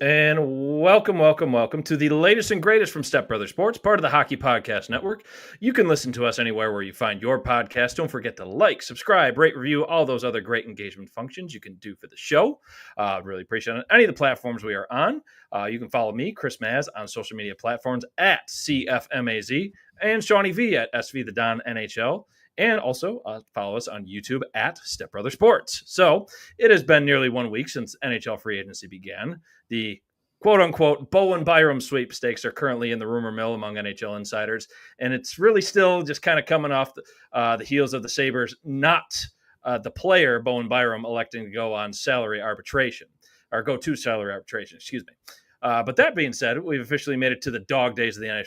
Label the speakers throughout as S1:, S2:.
S1: And welcome to the latest and greatest from Step Brother Sports, part of the Hockey Podcast Network. You can listen to us anywhere where you find your podcast. Don't forget to like, subscribe, rate, review, all those other great engagement functions you can do for the show. Really appreciate it. Any of the platforms we are on. You can follow me, Chris Maz, on social media platforms at CFMAZ and Shawnee V at SV the Don NHL. And also follow us on YouTube at Step Brother Sports. So it has been nearly 1 week since NHL free agency began. The quote-unquote Bowen Byram sweepstakes are currently in the rumor mill among NHL insiders, and it's really still just kind of coming off the heels of the Sabres, not the player Bowen Byram electing to go on salary arbitration, or go to salary arbitration, excuse me. But that being said, we've officially made it to the dog days of the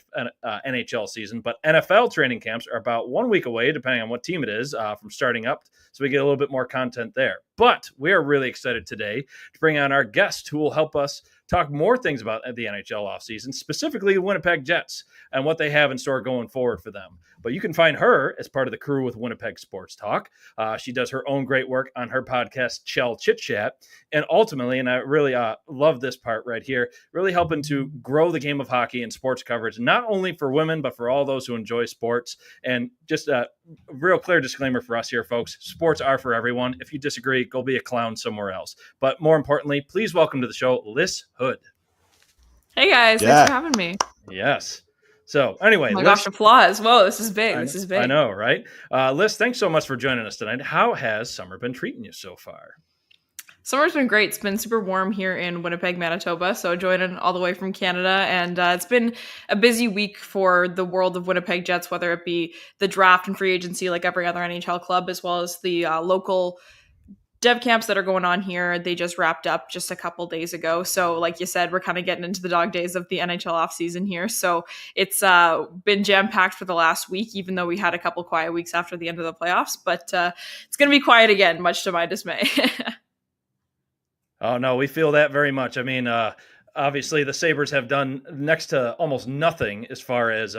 S1: NHL season, but NFL training camps are about 1 week away, depending on what team it is, from starting up, so we get a little bit more content there. But we are really excited today to bring on our guest who will help us talk more things about the NHL offseason, specifically the Winnipeg Jets and what they have in store going forward for them. But you can find her as part of the crew with Winnipeg Sports Talk. She does her own great work on her podcast, Chell Chit Chat. And ultimately, and I really love this part right here, really helping to grow the game of hockey and sports coverage, not only for women, but for all those who enjoy sports. And just a real clear disclaimer for us here, folks. Sports are for everyone. If you disagree, go be a clown somewhere else. But more importantly, please welcome to the show, Liz Hood.
S2: Hey guys, thanks for having me.
S1: Yes. So anyway,
S2: oh my gosh, applause. Whoa, this is big. This is big.
S1: I know, right? Liz, thanks so much for joining us tonight. How has summer been treating you so far?
S2: Summer's been great. It's been super warm here in Winnipeg, Manitoba. So joining all the way from Canada. And it's been a busy week for the world of Winnipeg Jets, whether it be the draft and free agency like every other NHL club, as well as the local dev camps that are going on here. They just wrapped up just a couple days ago. So like you said, we're kind of getting into the dog days of the NHL offseason here. So it's been jam-packed for the last week, even though we had a couple quiet weeks after the end of the playoffs. But it's going to be quiet again, much to my dismay.
S1: Oh, no, we feel that very much. I mean, obviously, the Sabres have done next to almost nothing as far as,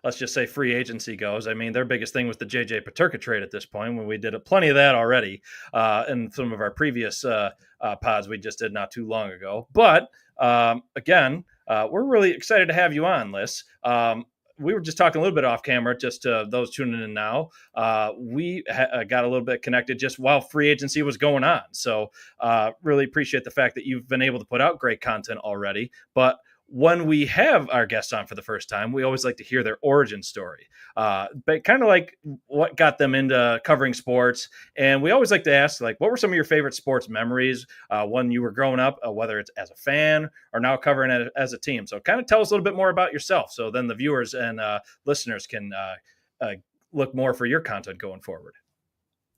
S1: let's just say, free agency goes. I mean, their biggest thing was the J.J. Peterka trade at this point, when we did plenty of that already in some of our previous pods we just did not too long ago. But, again, we're really excited to have you on, Liz. We were just talking a little bit off camera, just to those tuning in now. We got a little bit connected just while free agency was going on. So really appreciate the fact that you've been able to put out great content already. But when we have our guests on for the first time, we always like to hear their origin story, but kind of like what got them into covering sports. And we always like to ask, like, what were some of your favorite sports memories when you were growing up, whether it's as a fan or now covering it as a team? So kind of tell us a little bit more about yourself, so then the viewers and listeners can look more for your content going forward.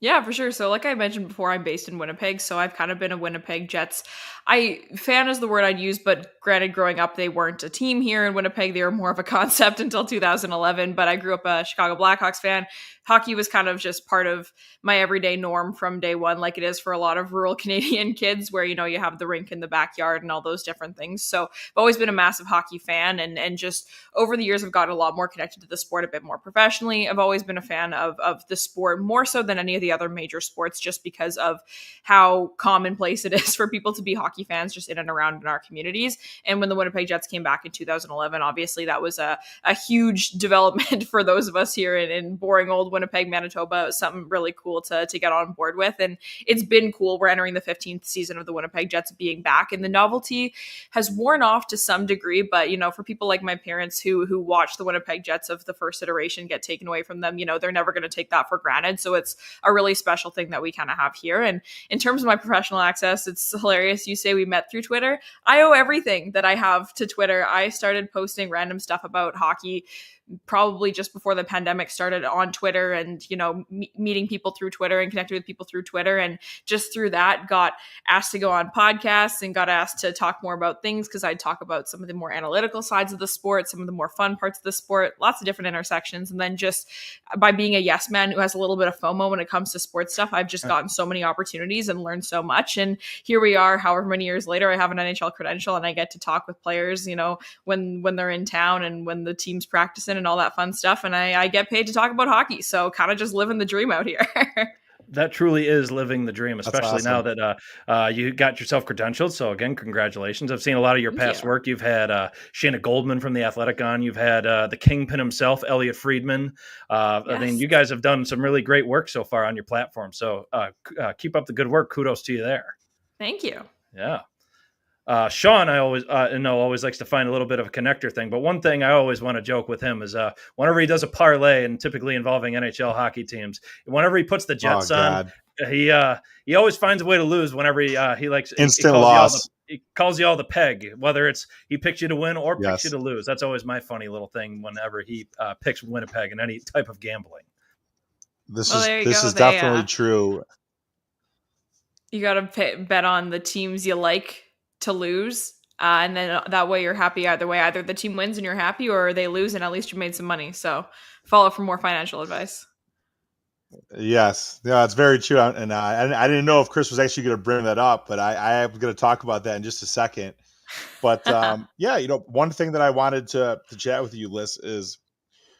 S2: Yeah, for sure. So like I mentioned before, I'm based in Winnipeg, so I've kind of been a Winnipeg Jets. Fan is the word I'd use, but granted, growing up, they weren't a team here in Winnipeg. They were more of a concept until 2011, but I grew up a Chicago Blackhawks fan. Hockey was kind of just part of my everyday norm from day one, like it is for a lot of rural Canadian kids where, you know, you have the rink in the backyard and all those different things. So I've always been a massive hockey fan, and just over the years, I've gotten a lot more connected to the sport a bit more professionally. I've always been a fan of the sport more so than any of the other major sports, just because of how commonplace it is for people to be hockey fans just in and around in our communities. And when the Winnipeg Jets came back in 2011, obviously that was a huge development for those of us here in boring old Winnipeg, Manitoba. It was something really cool to get on board with. And it's been cool. We're entering the 15th season of the Winnipeg Jets being back, and the novelty has worn off to some degree. But, you know, for people like my parents who watched the Winnipeg Jets of the first iteration get taken away from them, you know, they're never going to take that for granted. So it's a really special thing that we kind of have here. And in terms of my professional access, it's hilarious. You say we met through Twitter. I owe everything that I have to Twitter. I started posting random stuff about hockey probably just before the pandemic started on Twitter, and, you know, meeting people through Twitter and connecting with people through Twitter. And just through that, got asked to go on podcasts and got asked to talk more about things, because I'd talk about some of the more analytical sides of the sport, some of the more fun parts of the sport, lots of different intersections. And then just by being a yes man who has a little bit of FOMO when it comes to sports stuff, I've just gotten so many opportunities and learned so much. And here we are, however many years later, I have an NHL credential and I get to talk with players, you know, when they're in town and when the team's practicing and all that fun stuff. And I get paid to talk about hockey. So kind of just living the dream out here.
S1: That truly is living the dream,
S3: That's
S1: especially now
S3: awesome.
S1: that you got yourself credentialed. So again, congratulations. I've seen a lot of your
S2: Thank
S1: past
S2: you.
S1: work. You've had Shayna Goldman from The Athletic on. You've had the Kingpin himself, Elliot Friedman. I mean,
S2: Yes.
S1: you guys have done some really great work so far on your platform. So keep up the good work. Kudos to you there.
S2: Thank you.
S1: Yeah. Sean, I always likes to find a little bit of a connector thing. But one thing I always want to joke with him is whenever he does a parlay, and typically involving NHL hockey teams, whenever he puts the
S3: Oh
S1: Jets on,
S3: God,
S1: he always finds a way to lose. Whenever he
S3: instant loss.
S1: he calls you all the peg, whether it's he picks you to win or picks you
S3: Yes,
S1: to lose. That's always my funny little thing whenever he picks Winnipeg in any type of gambling.
S3: this
S2: Well,
S3: is
S2: there you
S3: this
S2: go.
S3: is definitely true.
S2: You got to bet on the teams you like to lose. And then that way you're happy either way. Either the team wins and you're happy, or they lose and at least you made some money. So follow for more financial advice.
S3: Yes, yeah, it's very true. And I didn't know if Chris was actually going to bring that up, but I am going to talk about that in just a second. But yeah, one thing that I wanted to chat with you, Liz, is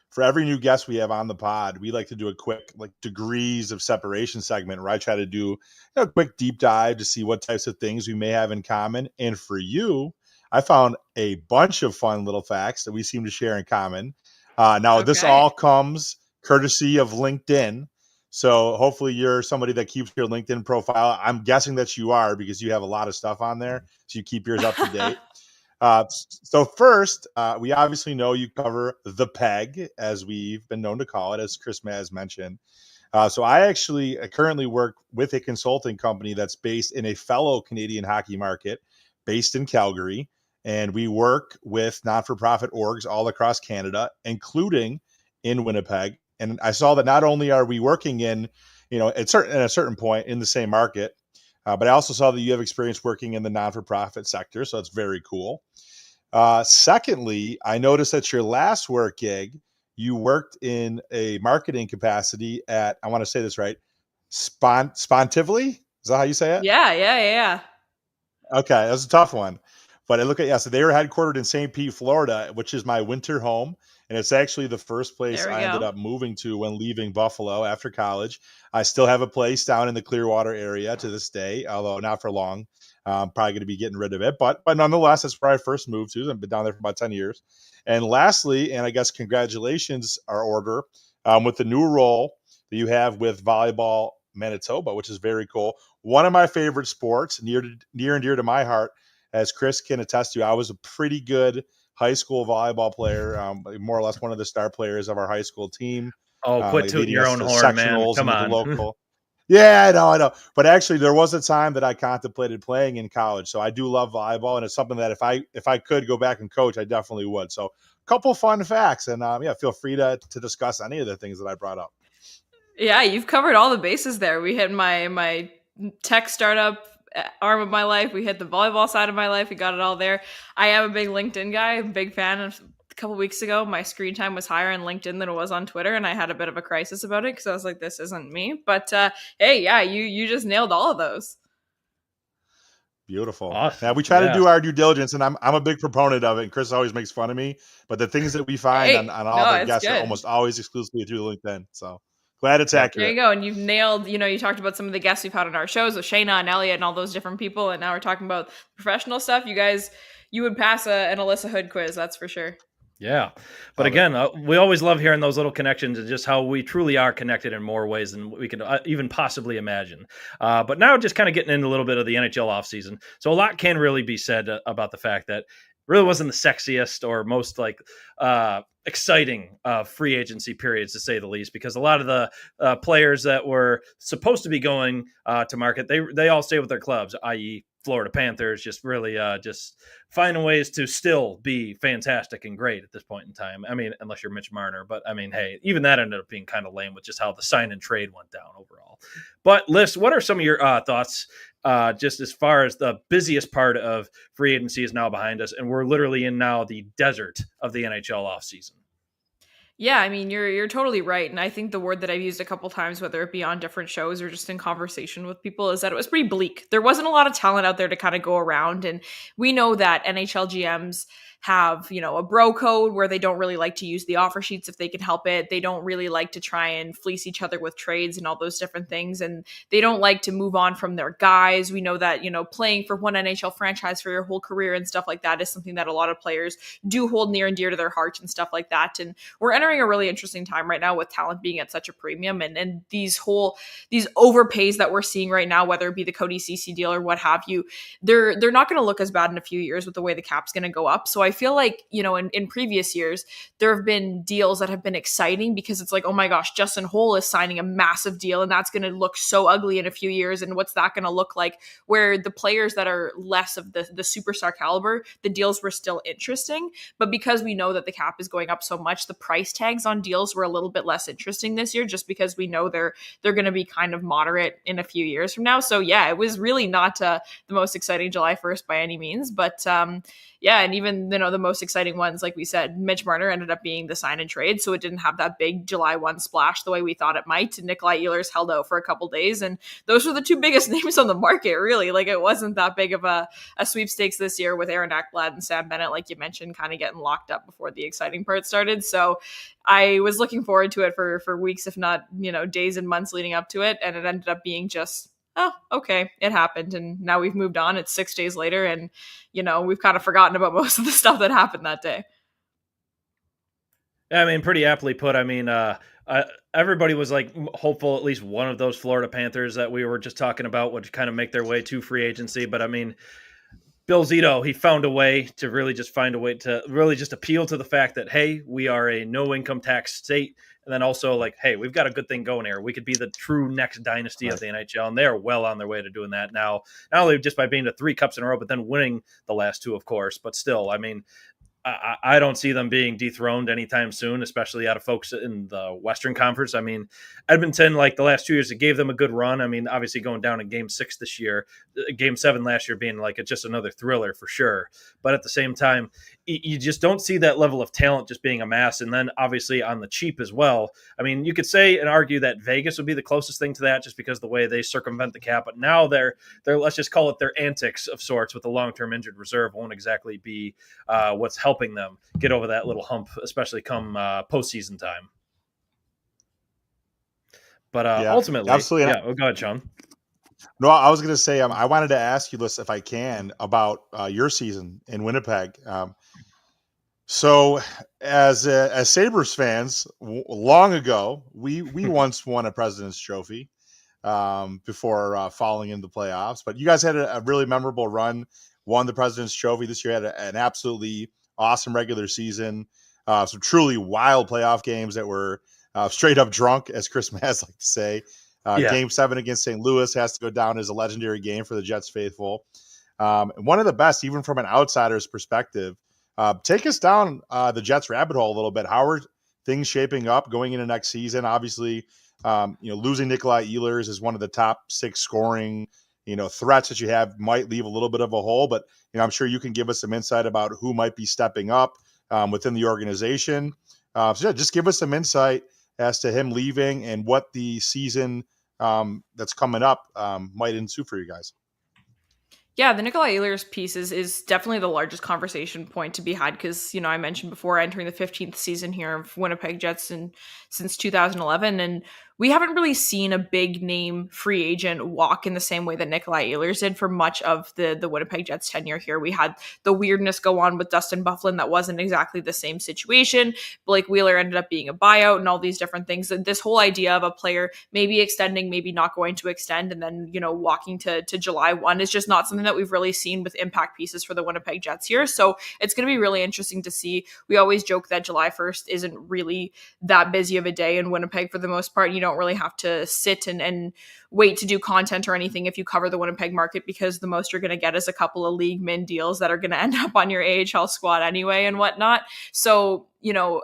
S3: for every new guest we have on the pod, we like to do a quick like degrees of separation segment where I try to do a quick deep dive to see what types of things we may have in common. And for you, I found a bunch of fun little facts that we seem to share in common. Now, this
S2: Okay.
S3: all comes courtesy of LinkedIn. So hopefully you're somebody that keeps your LinkedIn profile. I'm guessing that you are because you have a lot of stuff on there. So you keep yours up to date. So first, we obviously know you cover the PEG, as we've been known to call it, as Chris Maz mentioned. So I actually currently work with a consulting company that's based in a fellow Canadian hockey market based in Calgary. And we work with not-for-profit orgs all across Canada, including in Winnipeg. And I saw that not only are we working in, at a certain point in the same market, but I also saw that you have experience working in the non-for-profit sector. So that's very cool. Secondly, I noticed that your last work gig, you worked in a marketing capacity at, I want to say this right, Spontively? Is that how you say it?
S2: Yeah.
S3: Okay, that's a tough one. But I look at, so they were headquartered in St. Pete, Florida, which is my winter home. And it's actually the first place
S2: There we
S3: I ended
S2: go.
S3: up moving to when leaving Buffalo after college. I still have a place down in the Clearwater area to this day, although not for long. I'm probably going to be getting rid of it. But nonetheless, that's where I first moved to. I've been down there for about 10 years. And lastly, and I guess congratulations are order, with the new role that you have with Volleyball Manitoba, which is very cool. One of my favorite sports, near and dear to my heart, as Chris can attest to. I was a pretty good high school volleyball player, more or less one of the star players of our high school team,
S1: Oh, quit tooting
S3: leading
S1: your
S3: us
S1: own
S3: to
S1: horn, man.
S3: sectionals
S1: Come
S3: into the
S1: on.
S3: local. Yeah, I know. But actually, there was a time that I contemplated playing in college. So I do love volleyball, and it's something that if I could go back and coach, I definitely would. So a couple fun facts, and feel free to discuss any of the things that I brought up.
S2: Yeah, you've covered all the bases there. We hit my tech startup arm of my life. We hit the volleyball side of my life. We got it all there. I am a big LinkedIn guy. I'm a big fan of. A couple weeks ago, my screen time was higher on LinkedIn than it was on Twitter, and I had a bit of a crisis about it because I was like, "This isn't me." But hey, yeah, you just nailed all of those.
S3: Beautiful. Yeah,
S1: Awesome.
S3: we try to
S1: Yeah.
S3: do our due diligence, and I'm a big proponent of it. And Chris always makes fun of me, but the things that we find
S2: Hey,
S3: on all of
S2: no,
S3: our
S2: it's
S3: guests are
S2: good.
S3: almost always exclusively through LinkedIn. So glad it's
S1: Yep.
S2: There you
S3: accurate.
S2: go. And you've nailed, you talked about some of the guests we've had on our shows with Shayna and Elliot and all those different people. And now we're talking about professional stuff. You guys, you would pass an Alyssa Hood quiz. That's for sure.
S1: Yeah. But
S3: Love it.
S1: again, we always love hearing those little connections and just how we truly are connected in more ways than we can even possibly imagine. But now just kind of getting into a little bit of the NHL offseason. So a lot can really be said about the fact that really wasn't the sexiest or most exciting free agency periods, to say the least, because a lot of the players that were supposed to be going to market, they all stay with their clubs, i.e. Florida Panthers, just really just finding ways to still be fantastic and great at this point in time. I mean, unless you're Mitch Marner, but I mean, hey, even that ended up being kind of lame with just how the sign and trade went down overall. But Liz, what are some of your thoughts just as far as the busiest part of free agency is now behind us, and we're literally in now the desert of the NHL offseason?
S2: Yeah, I mean, you're totally right. And I think the word that I've used a couple times, whether it be on different shows or just in conversation with people, is that it was pretty bleak. There wasn't a lot of talent out there to kind of go around. And we know that NHL GMs have, a bro code where they don't really like to use the offer sheets if they can help it. They don't really like to try and fleece each other with trades and all those different things. And they don't like to move on from their guys. We know that, playing for one NHL franchise for your whole career and stuff like that is something that a lot of players do hold near and dear to their hearts and stuff like that. And we're entering a really interesting time right now with talent being at such a premium, and these overpays that we're seeing right now, whether it be the Cody Ceci deal or what have you, they're not going to look as bad in a few years with the way the cap's going to go up. So I feel like, in previous years, there have been deals that have been exciting because it's like, oh my gosh, Justin Holl is signing a massive deal and that's going to look so ugly in a few years. And what's that going to look like? Where the players that are less of the superstar caliber, the deals were still interesting. But because we know that the cap is going up so much, the price tags on deals were a little bit less interesting this year, just because we know they're going to be kind of moderate in a few years from now. So yeah, it was really not the most exciting July 1st by any means, but yeah, and even the most exciting ones, like we said, Mitch Marner ended up being the sign and trade, so it didn't have that big July 1 splash the way we thought it might. And Nikolai Ehlers held out for a couple days, and those were the two biggest names on the market, really. Like, it wasn't that big of a sweepstakes this year with Aaron Ekblad and Sam Bennett, like you mentioned, kind of getting locked up before the exciting part started. So I was looking forward to it for weeks, if not days and months leading up to it, and it ended up being just, oh, okay, it happened. And now we've moved on. It's 6 days later, and, we've kind of forgotten about most of the stuff that happened that day.
S1: Yeah, I mean, pretty aptly put. I mean, everybody was like hopeful at least one of those Florida Panthers that we were just talking about would kind of make their way to free agency. But I mean, Bill Zito, he found a way to really just appeal to the fact that, hey, we are a no income tax state. And then also, like, hey, we've got a good thing going here. We could be the true next dynasty of the NHL, and they're well on their way to doing that now. Not only just by being to 3 cups in a row, but then winning the last 2, of course. But still, I mean, I don't see them being dethroned anytime soon, especially out of folks in the Western Conference. I mean, Edmonton, like the last 2 years, it gave them a good run. I mean, obviously going down in Game 6 this year, Game 7 last year being like just another thriller for sure. But at the same time, you just don't see that level of talent just being amassed. And then obviously on the cheap as well. I mean, you could say and argue that Vegas would be the closest thing to that just because of the way they circumvent the cap. But now they're let's just call it their antics of sorts with the long-term injured reserve won't exactly be what's helping them get over that little hump, especially come postseason time. But ultimately,
S3: absolutely.
S1: Yeah, go ahead, Sean.
S3: No, I was going to say, I wanted to ask you, Liz, if I can, about your season in Winnipeg. So as Sabres fans, long ago, we once won a President's Trophy before falling into the playoffs. But you guys had a really memorable run, won the President's Trophy. This year had an absolutely awesome regular season. Some truly wild playoff games that were straight up drunk, as Chris Maz like to say. Game 7 against St. Louis has to go down as a legendary game for the Jets faithful. One of the best, even from an outsider's perspective. Take us down the Jets rabbit hole a little bit. How are things shaping up going into next season? Obviously, losing Nikolai Ehlers is one of the top 6 scoring, threats that you have might leave a little bit of a hole, but I'm sure you can give us some insight about who might be stepping up within the organization. So yeah, just give us some insight as to him leaving and what the season that's coming up might ensue for you guys.
S2: Yeah, the Nikolai Ehlers piece is definitely the largest conversation point to be had because, I mentioned before entering the 15th season here of Winnipeg Jets since 2011, and we haven't really seen a big name free agent walk in the same way that Nikolai Ehlers did for much of the Winnipeg Jets tenure here. We had the weirdness go on with Dustin Byfuglien that wasn't exactly the same situation. Blake Wheeler ended up being a buyout and all these different things. And this whole idea of a player maybe extending, maybe not going to extend, and then, walking to July 1 is just not something that we've really seen with impact pieces for the Winnipeg Jets here. So it's going to be really interesting to see. We always joke that July 1st isn't really that busy of a day in Winnipeg for the most part. You don't really have to sit and wait to do content or anything if you cover the Winnipeg market, because the most you're going to get is a couple of league min deals that are going to end up on your AHL squad anyway and whatnot. So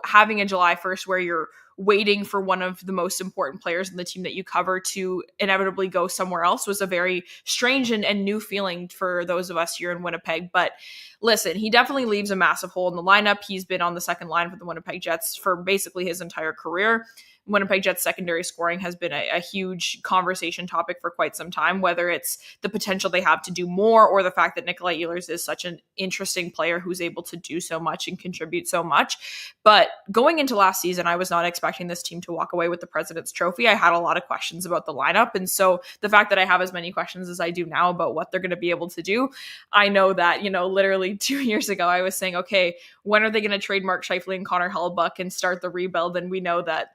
S2: having a July 1st where you're waiting for one of the most important players in the team that you cover to inevitably go somewhere else was a very strange and new feeling for those of us here in Winnipeg. But listen, he definitely leaves a massive hole in the lineup. He's been on the second line for the Winnipeg Jets for basically his entire career. Winnipeg Jets secondary scoring has been a huge conversation topic for quite some time, whether it's the potential they have to do more or the fact that Nikolai Ehlers is such an interesting player who's able to do so much and contribute so much. But going into last season, I was not expecting this team to walk away with the President's Trophy. I had a lot of questions about the lineup. And so the fact that I have as many questions as I do now about what they're going to be able to do, I know that, literally 2 years ago, I was saying, okay, when are they going to trade Mark Scheifele and Connor Hellebuyck and start the rebuild? And we know that,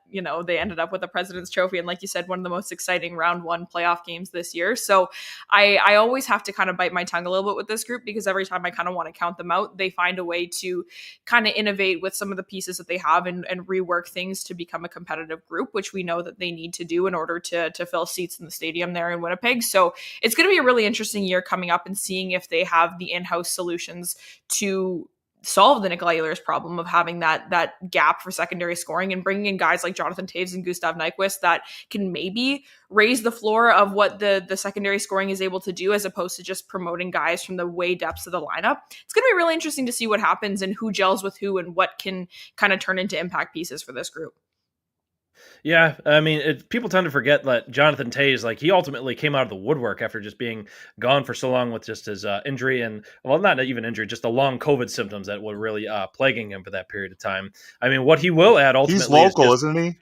S2: they ended up with the President's Trophy. And like you said, one of the most exciting round one playoff games this year. So I always have to kind of bite my tongue a little bit with this group because every time I kind of want to count them out, they find a way to kind of innovate with some of the pieces that they have and rework things to become a competitive group, which we know that they need to do in order to fill seats in the stadium there in Winnipeg. So it's going to be a really interesting year coming up and seeing if they have the in-house solutions to solve the Nikolai Ehlers problem of having that gap for secondary scoring and bringing in guys like Jonathan Toews and Gustav Nyquist that can maybe raise the floor of what the secondary scoring is able to do as opposed to just promoting guys from the way depths of the lineup. It's going to be really interesting to see what happens and who gels with who and what can kind of turn into impact pieces for this group.
S1: Yeah, I mean, people tend to forget that Jonathan Toews, he ultimately came out of the woodwork after just being gone for so long with just his injury and, well, not even injury, just the long COVID symptoms that were really plaguing him for that period of time. I mean, what he will add ultimately
S3: he's local, isn't he?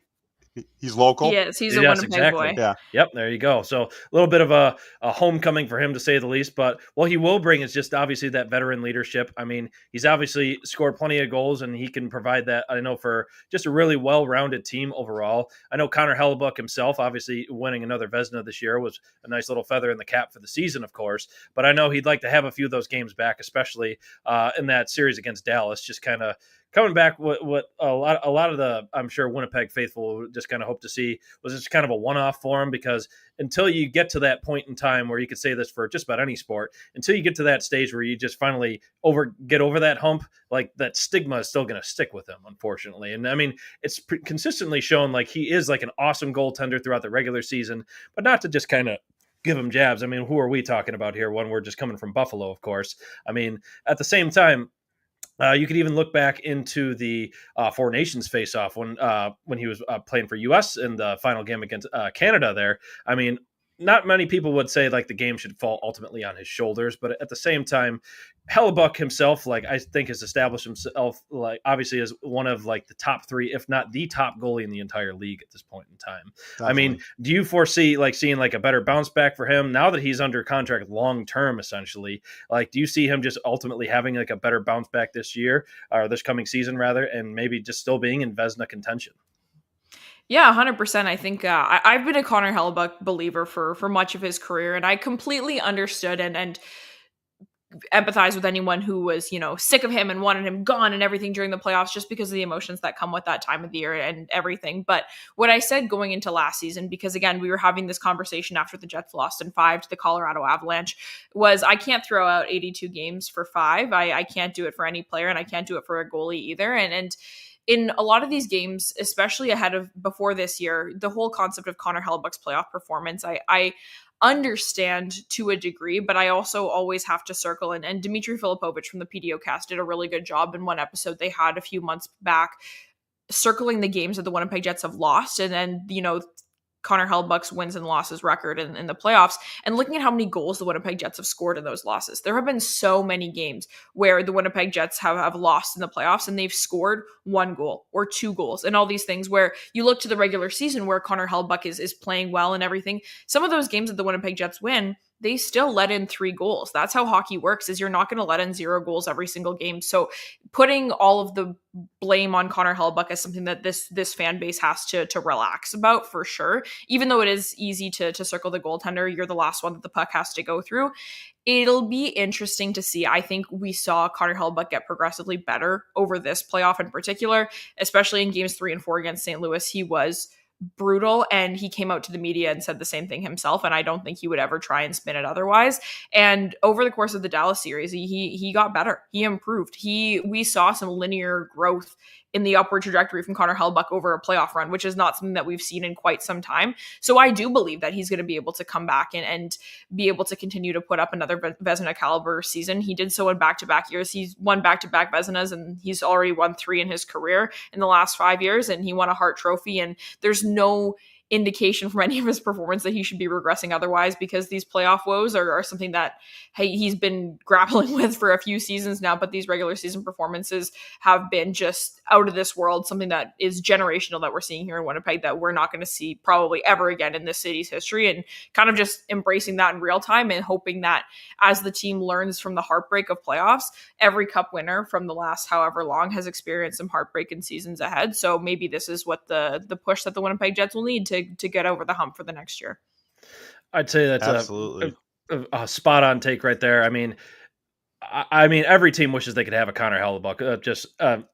S3: He's local.
S2: He is. He's a Winnipeg boy.
S1: Yeah. Yep. There you go. So a little bit of a homecoming for him, to say the least. But what he will bring is just obviously that veteran leadership. I mean, he's obviously scored plenty of goals, and he can provide that, I know, for just a really well-rounded team overall. I know Connor Hellebuyck himself, obviously winning another Vezina this year, was a nice little feather in the cap for the season, of course. But I know he'd like to have a few of those games back, especially in that series against Dallas, just kind of coming back. What a lot of the, I'm sure, Winnipeg faithful just kind of hope to see was just kind of a one-off for him, because until you get to that point in time where you could say this for just about any sport, until you get to that stage where you just finally get over that hump, that stigma is still going to stick with him, unfortunately. And I mean, it's consistently shown he is an awesome goaltender throughout the regular season, but not to just kind of give him jabs. I mean, who are we talking about here when we're just coming from Buffalo, of course? I mean, at the same time, you could even look back into the Four Nations face-off when he was playing for U.S. in the final game against Canada there. I mean, not many people would say the game should fall ultimately on his shoulders, but at the same time, Hellebuyck himself, I think, has established himself obviously as one of the top three, if not the top goalie in the entire league at this point in time. Definitely. I mean, do you foresee seeing a better bounce back for him now that he's under contract long term, essentially? Do you see him just ultimately having a better bounce back this year, or this coming season rather, and maybe just still being in Vezina contention?
S2: Yeah, 100%. I think I've been a Connor Hellebuyck believer for much of his career, and I completely understood and empathize with anyone who was, sick of him and wanted him gone and everything during the playoffs, just because of the emotions that come with that time of the year and everything. But what I said going into last season, because again, we were having this conversation after the Jets lost in 5 to the Colorado Avalanche, was I can't throw out 82 games for 5. I can't do it for any player, and I can't do it for a goalie either. And in a lot of these games, especially before this year, the whole concept of Connor Hellebuyck's playoff performance, I understand to a degree, but I also always have to circle and Dmitry Filipovich from the PDO cast did a really good job in one episode they had a few months back, circling the games that the Winnipeg Jets have lost, and then, Connor Hellebuyck's wins and losses record in the playoffs, and looking at how many goals the Winnipeg Jets have scored in those losses. There have been so many games where the Winnipeg Jets have lost in the playoffs and they've scored 1 goal or 2 goals and all these things, where you look to the regular season where Connor Hellebuyck is playing well and everything. Some of those games that the Winnipeg Jets win, they still let in 3 goals. That's how hockey works, is you're not going to let in 0 goals every single game. So putting all of the blame on Connor Hellebuyck is something that this fan base has to relax about, for sure. Even though it is easy to circle the goaltender, you're the last one that the puck has to go through. It'll be interesting to see. I think we saw Connor Hellebuyck get progressively better over this playoff in particular, especially in games 3 and 4 against St. Louis. He was brutal, and he came out to the media and said the same thing himself, and I don't think he would ever try and spin it otherwise. And over the course of the Dallas series, he got better. He improved. We saw some linear growth in the upward trajectory from Connor Hellebuyck over a playoff run, which is not something that we've seen in quite some time. So I do believe that he's going to be able to come back and be able to continue to put up another Vezina caliber season. He did so in back-to-back years. He's won back-to-back Vezinas, and he's already won 3 in his career in the last 5 years, and he won a Hart Trophy, and there's no indication from any of his performance that he should be regressing otherwise, because these playoff woes are something that, hey, he's been grappling with for a few seasons now, but these regular season performances have been just out of this world, something that is generational that we're seeing here in Winnipeg that we're not going to see probably ever again in this city's history, and kind of just embracing that in real time and hoping that as the team learns from the heartbreak of playoffs, every cup winner from the last however long has experienced some heartbreak in seasons ahead. So maybe this is what the push that the Winnipeg Jets will need to get over the hump for the next year.
S1: I'd say that's
S3: absolutely
S1: a spot on take right there. I mean, every team wishes they could have a Connor Hellebuyck.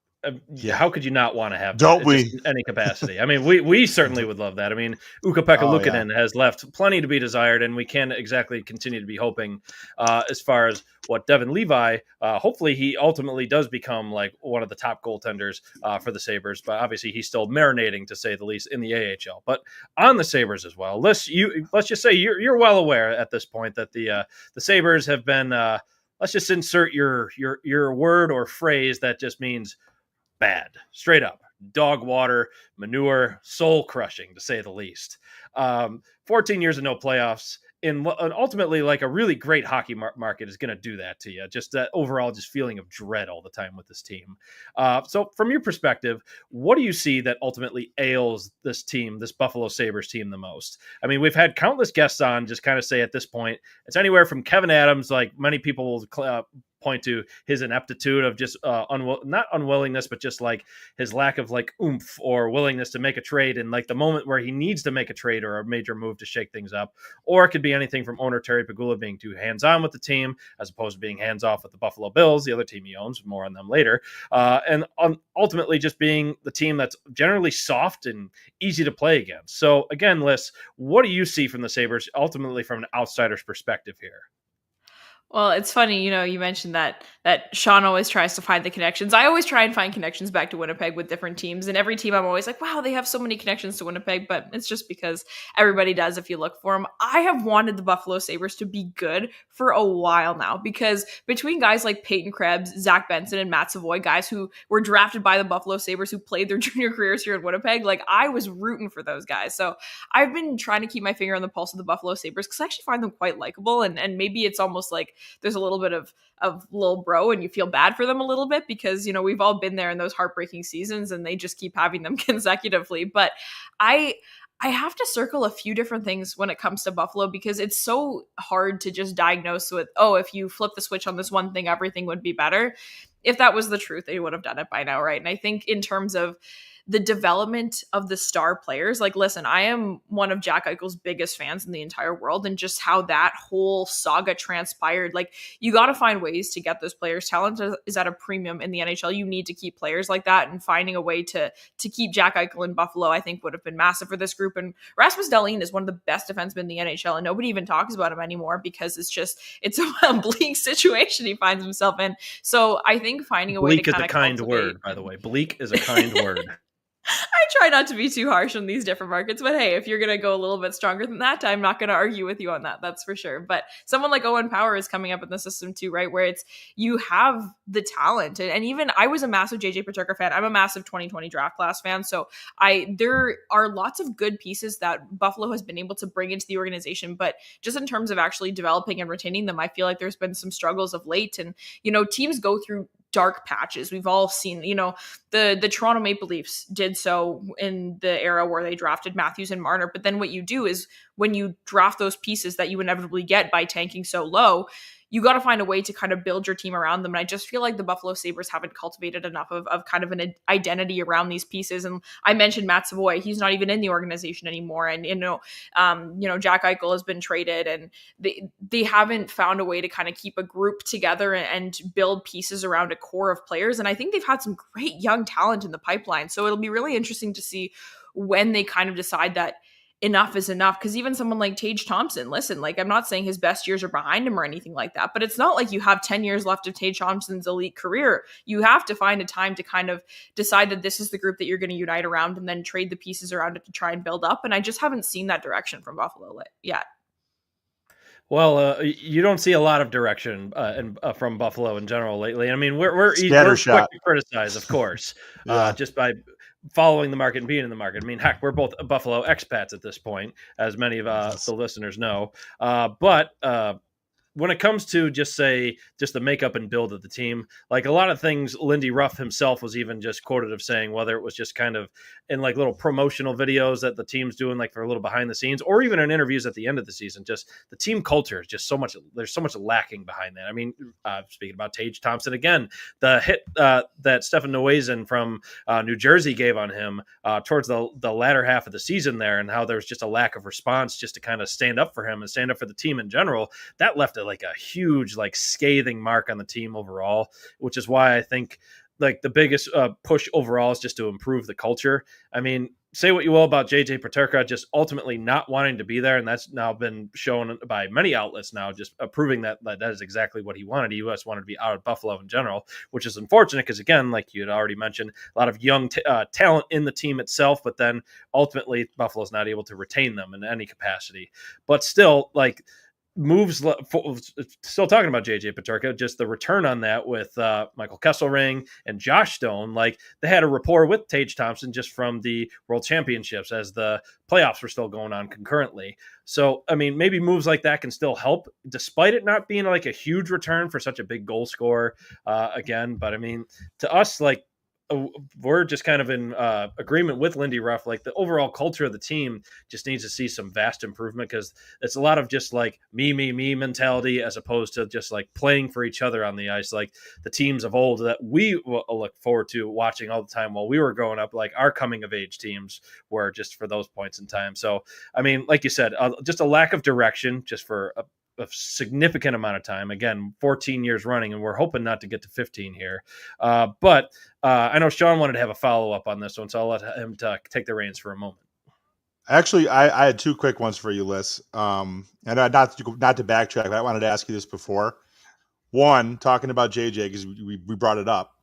S1: How could you not want to have
S3: Don't
S1: that
S3: we?
S1: in any capacity? I mean, we certainly would love that. I mean, Ukko-Pekka Luukkonen has left plenty to be desired, and we can't exactly continue to be hoping as far as what Devin Levi, hopefully he ultimately does become like one of the top goaltenders for the Sabres, but obviously he's still marinating, to say the least, in the AHL. But on the Sabres as well, let's just say you're well aware at this point that the Sabres have been, let's just insert your word or phrase that just means bad, straight up, dog water, manure, soul crushing, to say the least. 14 years of no playoffs in ultimately like a really great hockey market is going to do that to you. Just that overall just feeling of dread all the time with this team. So from your perspective, what do you see that ultimately ails this team, this Buffalo Sabres team, the most? I mean, we've had countless guests on just kind of say at this point, it's anywhere from Kevin Adams, like many people will point to his ineptitude of just not unwillingness, but just like his lack of like oomph or willingness to make a trade in like the moment where he needs to make a trade or a major move to shake things up. Or it could be anything from owner Terry Pegula being too hands-on with the team as opposed to being hands-off with the Buffalo Bills, the other team he owns, more on them later. And ultimately just being the team that's generally soft and easy to play against. So again, Liz, what do you see from the Sabres ultimately from an outsider's perspective here?
S2: Well, it's funny, you mentioned that Sean always tries to find the connections. I always try and find connections back to Winnipeg with different teams, and every team I'm always like, wow, they have so many connections to Winnipeg, but it's just because everybody does if you look for them. I have wanted the Buffalo Sabres to be good for a while now, because between guys like Peyton Krebs, Zach Benson, and Matt Savoy, guys who were drafted by the Buffalo Sabres who played their junior careers here in Winnipeg, like I was rooting for those guys. So I've been trying to keep my finger on the pulse of the Buffalo Sabres because I actually find them quite likable, and maybe it's almost like there's a little bit of little bro and you feel bad for them a little bit because, we've all been there in those heartbreaking seasons and they just keep having them consecutively. But I have to circle a few different things when it comes to Buffalo because it's so hard to just diagnose with, if you flip the switch on this one thing, everything would be better. If that was the truth, they would have done it by now, right? And I think in terms of the development of the star players, like, listen, I am one of Jack Eichel's biggest fans in the entire world, and just how that whole saga transpired. Like, you got to find ways to get those players. Talent is at a premium in the NHL. You need to keep players like that, and finding a way to keep Jack Eichel in Buffalo, I think would have been massive for this group. And Rasmus Dahlin is one of the best defensemen in the NHL, and nobody even talks about him anymore because it's a bleak situation he finds himself in. So I think finding a way to kind of
S1: kind word, by the way. Bleak is a kind word.
S2: I try not to be too harsh on these different markets, but hey, if you're going to go a little bit stronger than that, I'm not going to argue with you on that. That's for sure. But someone like Owen Power is coming up in the system too, right? Where you have the talent. And even I was a massive JJ Peterka fan. I'm a massive 2020 draft class fan. So there are lots of good pieces that Buffalo has been able to bring into the organization. But just in terms of actually developing and retaining them, I feel like there's been some struggles of late. And, teams go through dark patches. We've all seen, the Toronto Maple Leafs did so in the era where they drafted Matthews and Marner. But then what you do is when you draft those pieces that you inevitably get by tanking so low, you got to find a way to kind of build your team around them. And I just feel like the Buffalo Sabres haven't cultivated enough of kind of an identity around these pieces. And I mentioned Matt Savoy, he's not even in the organization anymore. And, Jack Eichel has been traded, and they haven't found a way to kind of keep a group together and build pieces around a core of players. And I think they've had some great young talent in the pipeline. So it'll be really interesting to see when they kind of decide that enough is enough. Because even someone like Tage Thompson, listen, like I'm not saying his best years are behind him or anything like that, but it's not like you have 10 years left of Tage Thompson's elite career. You have to find a time to kind of decide that this is the group that you're going to unite around and then trade the pieces around it to try and build up. And I just haven't seen that direction from Buffalo yet.
S1: Well, you don't see a lot of direction from Buffalo in general lately. I mean, we're quick to criticize, of course, just by following the market and being in the market. I mean, heck, we're both Buffalo expats at this point, as many of the listeners know. But when it comes to just the makeup and build of the team, like a lot of things, Lindy Ruff himself was even just quoted of saying, whether it was just kind of in like little promotional videos that the team's doing, like for a little behind the scenes, or even in interviews at the end of the season, just the team culture is just there's so much lacking behind that. I mean, speaking about Tage Thompson again, the hit that Stefan Noesen from New Jersey gave on him towards the latter half of the season there, and how there was just a lack of response just to kind of stand up for him and stand up for the team in general, that left like a huge, like scathing mark on the team overall, which is why I think like the biggest push overall is just to improve the culture. I mean, say what you will about JJ Peterka just ultimately not wanting to be there, and that's now been shown by many outlets now, just proving that is exactly what he wanted. He just wanted to be out of Buffalo in general, which is unfortunate because, again, like you had already mentioned, a lot of young talent in the team itself, but then ultimately Buffalo's not able to retain them in any capacity. But still, like, moves, still talking about JJ Peterka, just the return on that with Michael Kesselring and Josh Stone. Like, they had a rapport with Tage Thompson just from the World Championships as the playoffs were still going on concurrently. So, I mean, maybe moves like that can still help, despite it not being like a huge return for such a big goal scorer again. But I mean, to us, like, we're just kind of in agreement with Lindy Ruff. Like, the overall culture of the team just needs to see some vast improvement, because it's a lot of just like me mentality, as opposed to just like playing for each other on the ice. Like the teams of old that we look forward to watching all the time while we were growing up, like our coming of age teams were just for those points in time. So, I mean, like you said, just a lack of direction just for a significant amount of time. Again, 14 years running, and we're hoping not to get to 15 here. But I know Sean wanted to have a follow-up on this one, so I'll let him take the reins for a moment.
S3: Actually, I had two quick ones for you, Liz. And not to backtrack, but I wanted to ask you this before. One, talking about JJ, because we brought it up.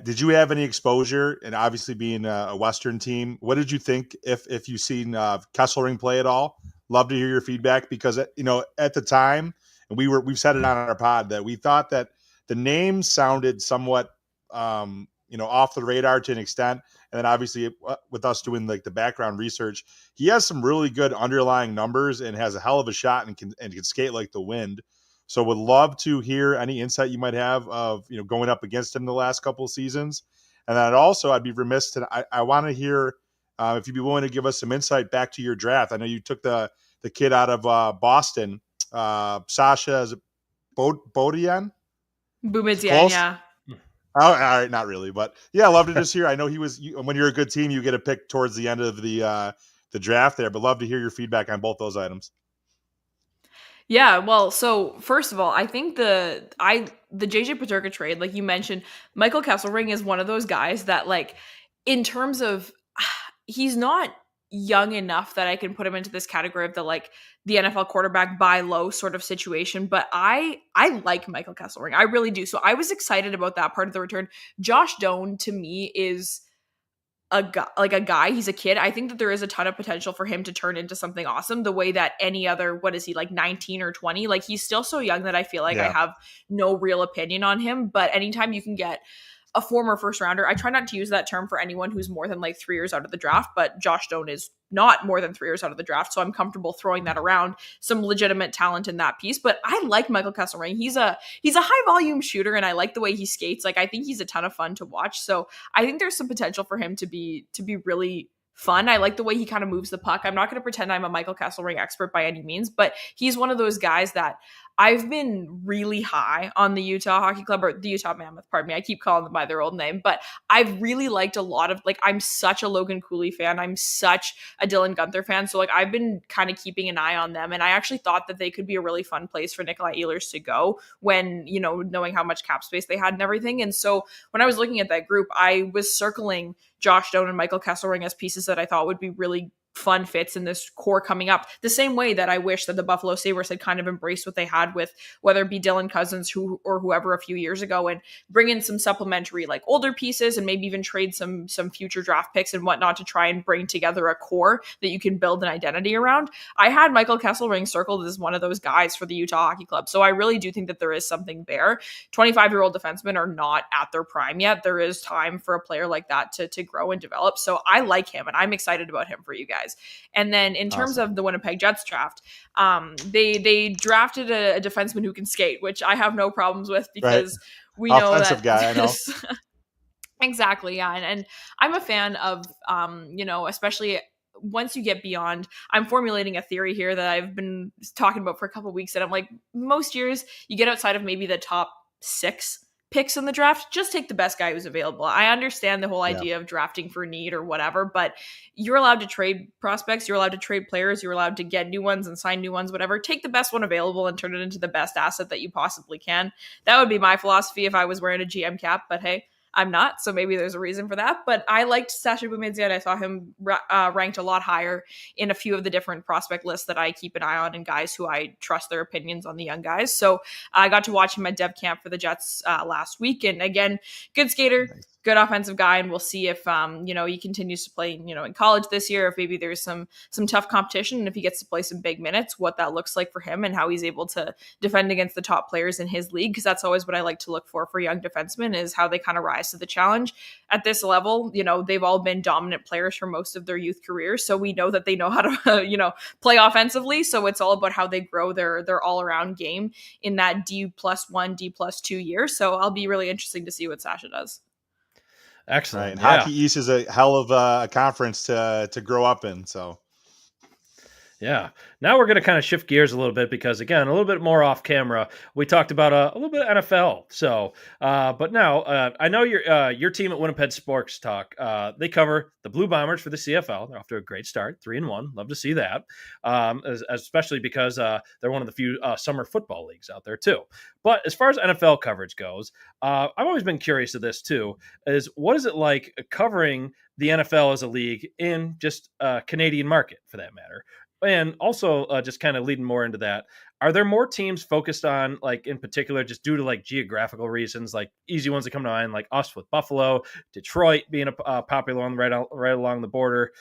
S3: Did you have any exposure, and obviously being a Western team, what did you think if you've seen Kesselring play at all? Love to hear your feedback, because at the time, and we've said it on our pod, that we thought that the name sounded somewhat off the radar to an extent, and then obviously with us doing like the background research, he has some really good underlying numbers and has a hell of a shot and can skate like the wind. So would love to hear any insight you might have of going up against him the last couple of seasons, and then I'd be remiss to I want to hear. If you'd be willing to give us some insight back to your draft. I know you took the kid out of Boston, Sasha Boumedienne?
S2: Boumedienne, yeah.
S3: Oh, all right, not really, but yeah, I love to just hear. I know when you're a good team, you get a pick towards the end of the draft there, but love to hear your feedback on both those items.
S2: Yeah, well, so first of all, I think the JJ Peterka trade, like you mentioned, Michael Kesselring is one of those guys that, like, in terms of, he's not young enough that I can put him into this category of the NFL quarterback buy low sort of situation, but I like Michael Kesselring. I really do. So I was excited about that part of the return. Josh Doan, to me, is a guy. He's a kid. I think that there is a ton of potential for him to turn into something awesome, the way that any other, what is he, like 19 or 20? Like, he's still so young that I feel like I have no real opinion on him. But anytime you can get a former first rounder, I try not to use that term for anyone who's more than like 3 years out of the draft, but Josh Doan is not more than 3 years out of the draft. So I'm comfortable throwing that around, some legitimate talent in that piece. But I like Michael Kesselring. He's a high volume shooter, and I like the way he skates. Like, I think he's a ton of fun to watch. So I think there's some potential for him to be really fun. I like the way he kind of moves the puck. I'm not going to pretend I'm a Michael Kesselring expert by any means, but he's one of those guys that I've been really high on the Utah Hockey Club, or the Utah Mammoth, pardon me. I keep calling them by their old name, but I've really liked a lot of, like, I'm such a Logan Cooley fan. I'm such a Dylan Guenther fan. So, like, I've been kind of keeping an eye on them, and I actually thought that they could be a really fun place for Nikolai Ehlers to go when, knowing how much cap space they had and everything. And so when I was looking at that group, I was circling Josh Doan and Michael Kesselring as pieces that I thought would be really fun fits in this core coming up, the same way that I wish that the Buffalo Sabres had kind of embraced what they had with whether it be Dylan Cousins or whoever a few years ago, and bring in some supplementary like older pieces and maybe even trade some future draft picks and whatnot to try and bring together a core that you can build an identity around. I had Michael Kesselring circled as one of those guys for the Utah Hockey Club, so I really do think that there is something there. 25-year-old defensemen are not at their prime yet. There is time for a player like that to grow and develop, so I like him and I'm excited about him for you guys. And then in terms of the Winnipeg Jets draft, they drafted a defenseman who can skate, which I have no problems with because we know
S3: offensive guy, I know.
S2: Exactly, yeah. And I'm a fan of, especially once you get beyond, I'm formulating a theory here that I've been talking about for a couple of weeks, and I'm like, most years you get outside of maybe the top 6 picks in the draft, just take the best guy who's available. I understand the whole idea of drafting for need or whatever, but you're allowed to trade prospects, you're allowed to trade players, you're allowed to get new ones and sign new ones, whatever. Take the best one available and turn it into the best asset that you possibly can. That would be my philosophy if I was wearing a GM cap, but hey, I'm not, so maybe there's a reason for that. But I liked Sasha Boumédian. I saw him ranked a lot higher in a few of the different prospect lists that I keep an eye on and guys who I trust their opinions on the young guys. So I got to watch him at dev camp for the Jets last week. And again, good skater, good offensive guy, and we'll see if he continues to play in college this year, if maybe there's some tough competition, and if he gets to play some big minutes, what that looks like for him and how he's able to defend against the top players in his league, because that's always what I like to look for young defensemen, is how they kind of rise to the challenge at this level. They've all been dominant players for most of their youth careers, so we know that they know how to play offensively. So it's all about how they grow their all-around game in that D+1, D+2 year. So I'll be really interesting to see what Sasha does.
S1: Excellent.
S3: Right. Hockey East is a hell of a conference to grow up in. So,
S1: yeah. Now we're going to kind of shift gears a little bit because, again, a little bit more off camera. We talked about a little bit of NFL. So, but now I know your team at Winnipeg Sports Talk. They cover the Blue Bombers for the CFL. They're off to a great start, 3-1. Love to see that, especially because they're one of the few summer football leagues out there too. But as far as NFL coverage goes, I've always been curious of this too. Is what is it like covering the NFL as a league in just a Canadian market, for that matter? And also just kind of leading more into that, are there more teams focused on, like, in particular, just due to like geographical reasons, like easy ones that come to mind, like us with Buffalo, Detroit being a popular one right along the border,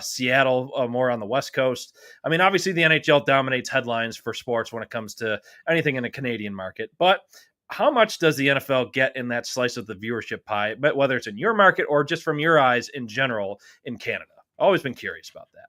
S1: Seattle more on the West Coast? I mean, obviously the NHL dominates headlines for sports when it comes to anything in the Canadian market, but how much does the NFL get in that slice of the viewership pie, but whether it's in your market or just from your eyes in general in Canada? Always been curious about that.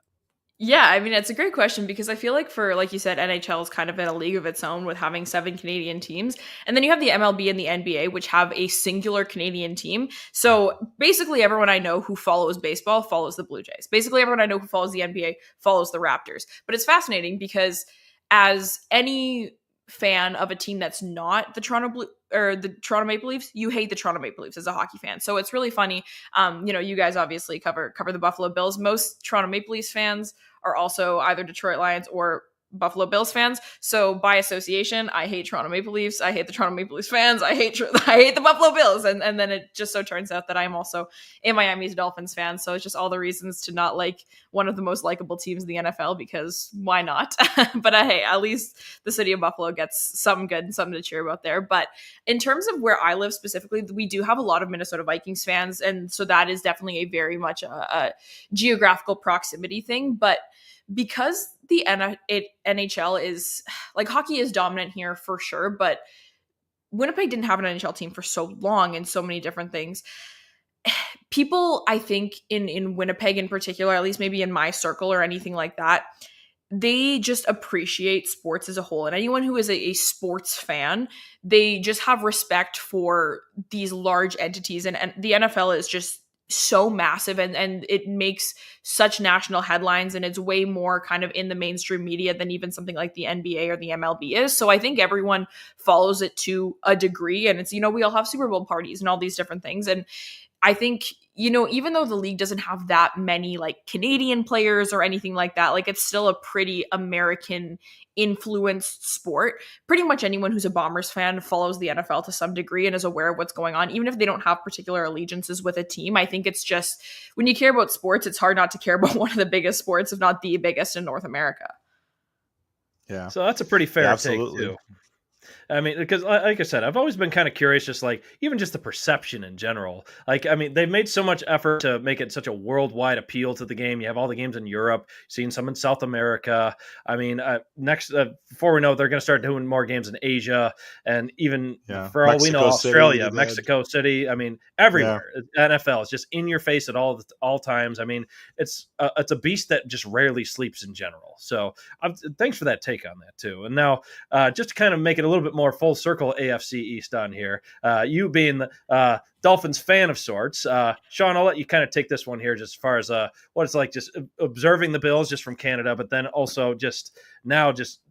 S2: Yeah, I mean, it's a great question because I feel like like you said, NHL is kind of in a league of its own with having 7 Canadian teams. And then you have the MLB and the NBA, which have a singular Canadian team. So basically everyone I know who follows baseball follows the Blue Jays. Basically everyone I know who follows the NBA follows the Raptors. But it's fascinating because as any fan of a team that's not the Toronto Maple Leafs, you hate the Toronto Maple Leafs as a hockey fan. So it's really funny. You guys obviously cover the Buffalo Bills. Most Toronto Maple Leafs fans are also either Detroit Lions or Buffalo Bills fans. So by association, I hate Toronto Maple Leafs. I hate the Toronto Maple Leafs fans. I hate the Buffalo Bills. And then it just so turns out that I'm also a Miami Dolphins fan. So it's just all the reasons to not like one of the most likable teams in the NFL, because why not? But hey, at least the city of Buffalo gets something good and something to cheer about there. But in terms of where I live specifically, we do have a lot of Minnesota Vikings fans. And so that is definitely a very much a geographical proximity thing. But because the NHL is, like, hockey is dominant here for sure, but Winnipeg didn't have an NHL team for so long and so many different things. People, I think, in Winnipeg in particular, at least maybe in my circle or anything like that, they just appreciate sports as a whole. And anyone who is a sports fan, they just have respect for these large entities. And the NFL is just so massive and it makes such national headlines, and it's way more kind of in the mainstream media than even something like the NBA or the MLB is. So I think everyone follows it to a degree, and it's, we all have Super Bowl parties and all these different things. And I think, even though the league doesn't have that many like Canadian players or anything like that, like it's still a pretty American influenced sport. Pretty much anyone who's a Bombers fan follows the NFL to some degree and is aware of what's going on, even if they don't have particular allegiances with a team. I think it's just, when you care about sports, it's hard not to care about one of the biggest sports, if not the biggest in North America.
S3: Yeah.
S1: So that's a pretty fair take
S3: absolutely.
S1: too. I mean, because like I said, I've always been kind of curious, just like even just the perception in general. Like, I mean, they've made so much effort to make it such a worldwide appeal to the game. You have all the games in Europe, seen some in South America. I mean, before we know, they're going to start doing more games in Asia, and even for all we know, Australia, Mexico City. I mean, everywhere. Yeah. NFL is just in your face at all times. I mean, it's a beast that just rarely sleeps in general. So, thanks for that take on that too. And now, just to kind of make it a little bit more full circle AFC East on here. You being the Dolphins fan of sorts. Sean, I'll let you kind of take this one here just as far as what it's like just observing the Bills just from Canada, but then also just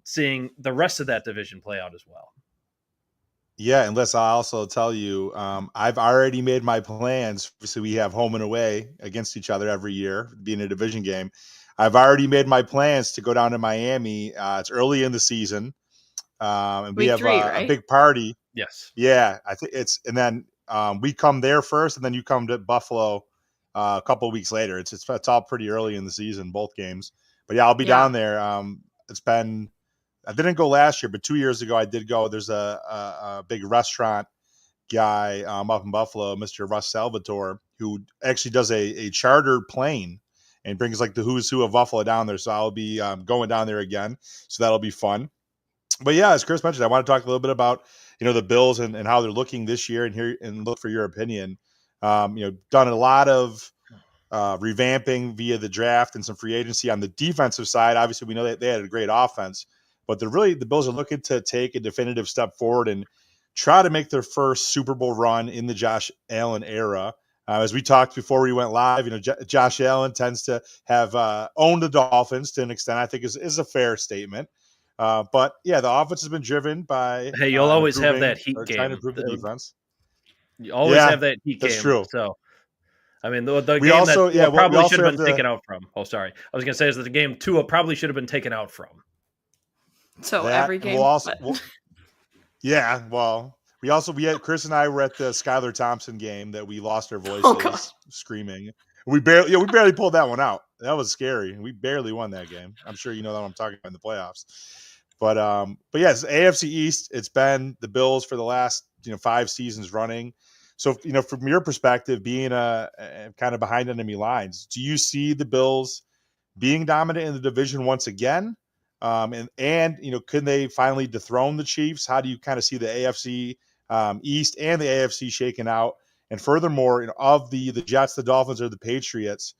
S1: seeing the rest of that division play out as well.
S3: Yeah, unless I also tell you, I've already made my plans. So we have home and away against each other every year, being a division game. I've already made my plans to go down to Miami. It's early in the season. And we have a big party.
S1: Yes.
S3: Yeah, I think and then we come there first, and then you come to Buffalo a couple of weeks later. It's all pretty early in the season, both games. But yeah, I'll be down there. I didn't go last year, but 2 years ago I did go. There's a big restaurant guy up in Buffalo, Mr. Russ Salvatore, who actually does a charter plane and brings like the who's who of Buffalo down there. So I'll be going down there again. So that'll be fun. But yeah, as Chris mentioned, I want to talk a little bit about, the Bills and how they're looking this year and look for your opinion. Done a lot of revamping via the draft and some free agency on the defensive side. Obviously, we know that they had a great offense, but the Bills are looking to take a definitive step forward and try to make their first Super Bowl run in the Josh Allen era. As we talked before we went live, Josh Allen tends to have owned the Dolphins to an extent. I think is a fair statement. But yeah, the offense has been driven by.
S1: Hey, you'll always have that heat game.
S3: Trying to improve the defense.
S1: You always have that heat game.
S3: That's true.
S1: So, I mean, the game also, that probably should have been taken out from. Oh, sorry. I was going to say is that the game Tua probably should have been taken out from.
S2: So every game.
S3: We had Chris and I were at the Skylar Thompson game that we lost our voices screaming. We barely pulled that one out. That was scary. We barely won that game. I'm sure you know that I'm talking about in the playoffs. But yes, AFC East, it's been the Bills for the last 5 seasons running. So from your perspective, being kind of behind enemy lines, do you see the Bills being dominant in the division once again? And can they finally dethrone the Chiefs? How do you kind of see the AFC East and the AFC shaken out? And furthermore, of the Jets, the Dolphins, or the Patriots,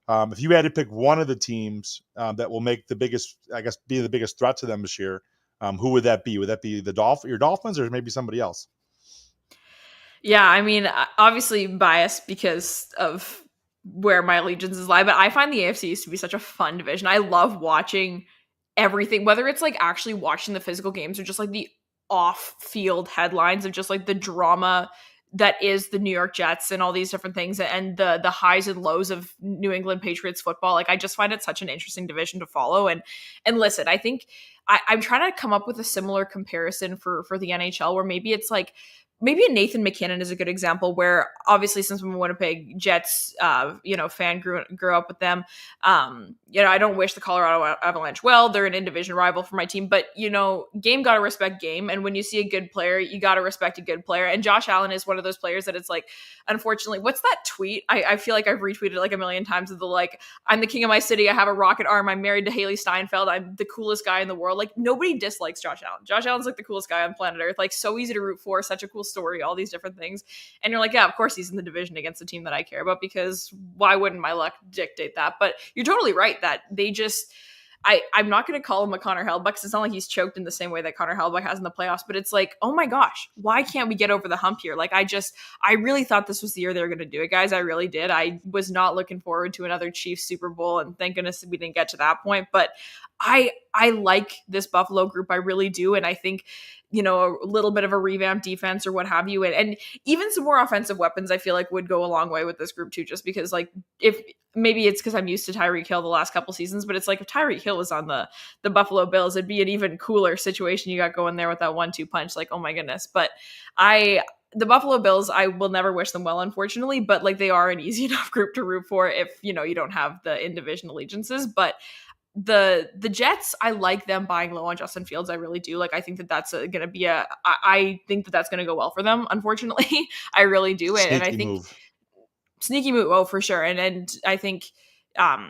S3: if you had to pick one of the teams that will make be the biggest threat to them this year, who would that be? Would that be your Dolphins, or maybe somebody else?
S2: Yeah, I mean, obviously biased because of where my allegiances lie, but I find the AFC East to be such a fun division. I love watching everything, whether it's like actually watching the physical games or just like the off-field headlines of just like the drama that is the New York Jets and all these different things and the highs and lows of New England Patriots football. Like, I just find it such an interesting division to follow. And listen, I think I'm trying to come up with a similar comparison for the NHL, where maybe it's like, maybe Nathan McKinnon is a good example, where obviously since I'm a Winnipeg Jets, fan, grew up with them. I don't wish the Colorado Avalanche well. They're an in-division rival for my team, but game got to respect game. And when you see a good player, you got to respect a good player. And Josh Allen is one of those players that it's like, unfortunately, what's that tweet? I feel like I've retweeted like a million times of the, like, I'm the king of my city. I have a rocket arm. I'm married to Haley Steinfeld. I'm the coolest guy in the world. Like, nobody dislikes Josh Allen. Josh Allen's like the coolest guy on planet Earth. Like, so easy to root for, such a cool story, all these different things. And you're like, yeah, of course he's in the division against the team that I care about, because why wouldn't my luck dictate that? But you're totally right that they just, I'm not going to call him a Connor Hellebuyck, because it's not like he's choked in the same way that Connor Hellebuyck has in the playoffs, but it's like, oh my gosh, why can't we get over the hump here? Like, I really thought this was the year they were going to do it, guys. I really did. I was not looking forward to another Chiefs Super Bowl, and thank goodness we didn't get to that point. But I like this Buffalo group. I really do. And I think, a little bit of a revamped defense or what have you. And even some more offensive weapons, I feel like would go a long way with this group too, just because like if maybe it's because I'm used to Tyreek Hill the last couple seasons, but it's like if Tyreek Hill was on the Buffalo Bills, it'd be an even cooler situation you got going there with that 1-2 punch. Like, oh my goodness. But the Buffalo Bills, I will never wish them well, unfortunately, but like they are an easy enough group to root for if, you don't have the in-division allegiances. But the Jets, I like them buying low on Justin Fields. I really do. Like, I think that that's going to be I think that that's going to go well for them. Unfortunately, I really do. And I think sneaky move. Oh, for sure. And I think,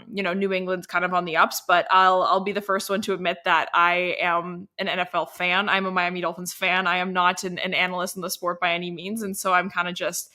S2: New England's kind of on the ups, but I'll be the first one to admit that I am an NFL fan. I'm a Miami Dolphins fan. I am not an analyst in the sport by any means. And so I'm kind of just,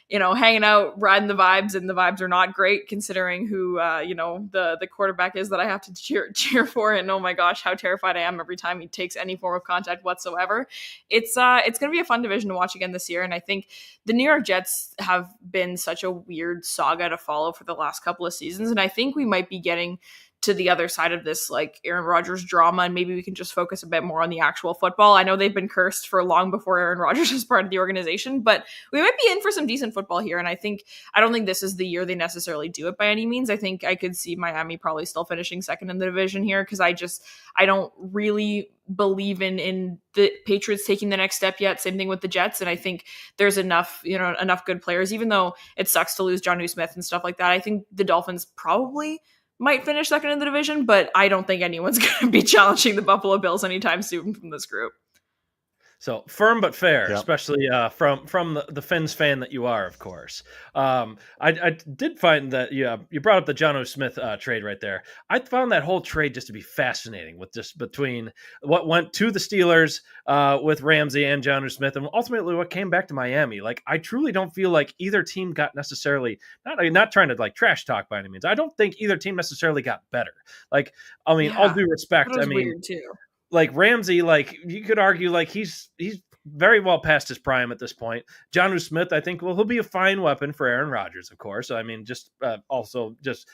S2: hanging out, riding the vibes, and the vibes are not great considering who, the quarterback is that I have to cheer for. And oh my gosh, how terrified I am every time he takes any form of contact whatsoever. It's going to be a fun division to watch again this year. And I think the New York Jets have been such a weird saga to follow for the last couple of seasons. And I think we might be getting to the other side of this, like Aaron Rodgers drama, and maybe we can just focus a bit more on the actual football. I know they've been cursed for long before Aaron Rodgers was part of the organization, but we might be in for some decent football here. And I don't think this is the year they necessarily do it by any means. I think I could see Miami probably still finishing second in the division here because I don't really believe in the Patriots taking the next step yet. Same thing with the Jets. And I think there's enough good players, even though it sucks to lose Jonnu Smith and stuff like that. I think the Dolphins probably might finish second in the division, but I don't think anyone's going to be challenging the Buffalo Bills anytime soon from this group.
S1: So firm but fair, yep. Especially from the Fins fan that you are, of course. I did find that you brought up the Jonnu Smith trade right there. I found that whole trade just to be fascinating, with just between what went to the Steelers with Ramsey and Jonnu Smith, and ultimately what came back to Miami. Like, I truly don't feel like either team got necessarily not trying to like trash talk by any means. I don't think either team necessarily got better. Like, I mean, all due respect, I mean. Weird too. Like Ramsey, like you could argue, like he's very well past his prime at this point. Jonnu Smith, I think, he'll be a fine weapon for Aaron Rodgers, of course. I mean, just also just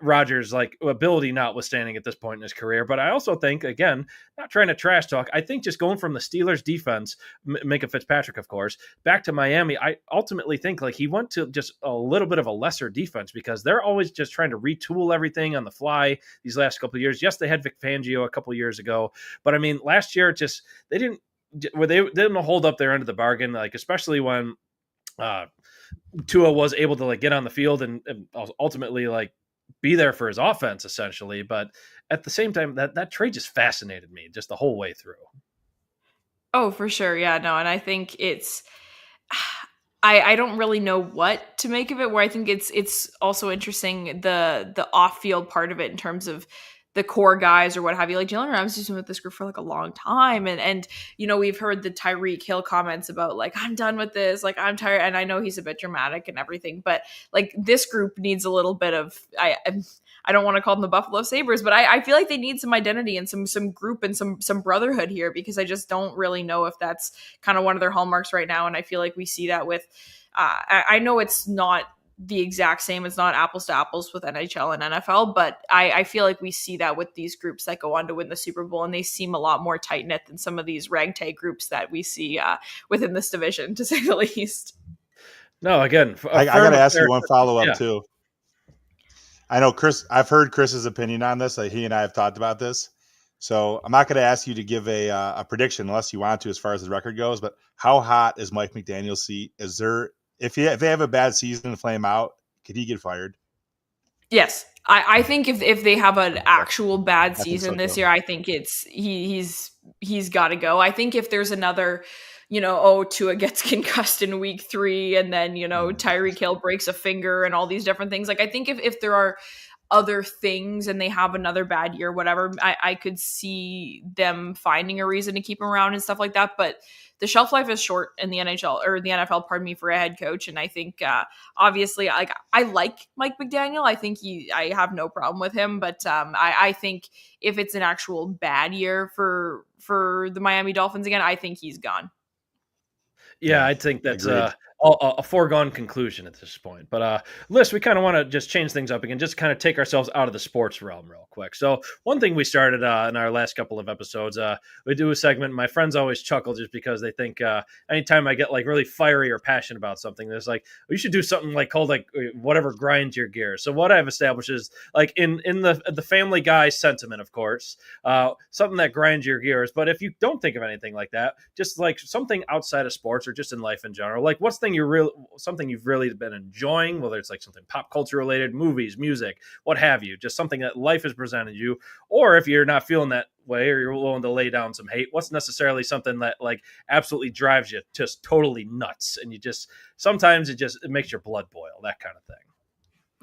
S1: Rodgers' like ability notwithstanding at this point in his career. But I also think, again, not trying to trash talk, I think just going from the Steelers defense, Minka Fitzpatrick, of course, back to Miami, I ultimately think like he went to just a little bit of a lesser defense because they're always just trying to retool everything on the fly these last couple of years. Yes, they had Vic Fangio a couple of years ago, but I mean, last year they didn't hold up their end of the bargain, like especially when Tua was able to like get on the field and ultimately like be there for his offense essentially. But at the same time, that trade just fascinated me just the whole way through.
S2: Oh, for sure. Yeah, no. And I think it's, I don't really know what to make of it, where I think it's also interesting, the off-field part of it in terms of the core guys or what have you. Like Jalen Ramsey's been with this group for like a long time. And we've heard the Tyreek Hill comments about like, I'm done with this. Like, I'm tired. And I know he's a bit dramatic and everything, but like this group needs a little bit of, I don't want to call them the Buffalo Sabres, but I feel like they need some identity and some group and some brotherhood here, because I just don't really know if that's kind of one of their hallmarks right now. And I feel like we see that with, I know it's not the exact same. It's not apples to apples with NHL and NFL, but I feel like we see that with these groups that go on to win the Super Bowl, and they seem a lot more tight knit than some of these ragtag groups that we see within this division, to say the least.
S1: No, again,
S3: I got to ask you one follow up too. I know Chris. I've heard Chris's opinion on this. Like, he and I have talked about this, so I'm not going to ask you to give a prediction unless you want to, as far as the record goes. But how hot is Mike McDaniel's seat? Is there? If they have a bad season and flame out, could he get fired?
S2: Yes. I think if they have an actual bad season this year, I think he's got to go. I think if there's another, Tua gets concussed in week 3 and then, Tyreek Hill breaks a finger and all these different things. Like, I think if there are other things and they have another bad year, whatever, I could see them finding a reason to keep him around and stuff like that. But the shelf life is short in the NHL or the NFL, for a head coach. And I think, obviously, like, I like Mike McDaniel. I think I have no problem with him, but I think if it's an actual bad year for the Miami Dolphins again, I think he's gone.
S1: Yeah, I think that's a foregone conclusion at this point. But Liz, we kind of want to just change things up again, just kind of take ourselves out of the sports realm real quick. So one thing we started in our last couple of episodes, we do a segment. My friends always chuckle just because they think anytime I get like really fiery or passionate about something, there's like, you should do something like called like whatever grinds your gears. So what I've established is like in the Family Guy sentiment, of course, something that grinds your gears. But if you don't think of anything like that, just like something outside of sports or just in life in general, like what's something you've really been enjoying, whether it's like something pop culture related, movies, music, what have you, just something that life has presented you. Or if you're not feeling that way or you're willing to lay down some hate, what's necessarily something that like absolutely drives you just totally nuts, and you just sometimes it makes your blood boil, that kind of thing.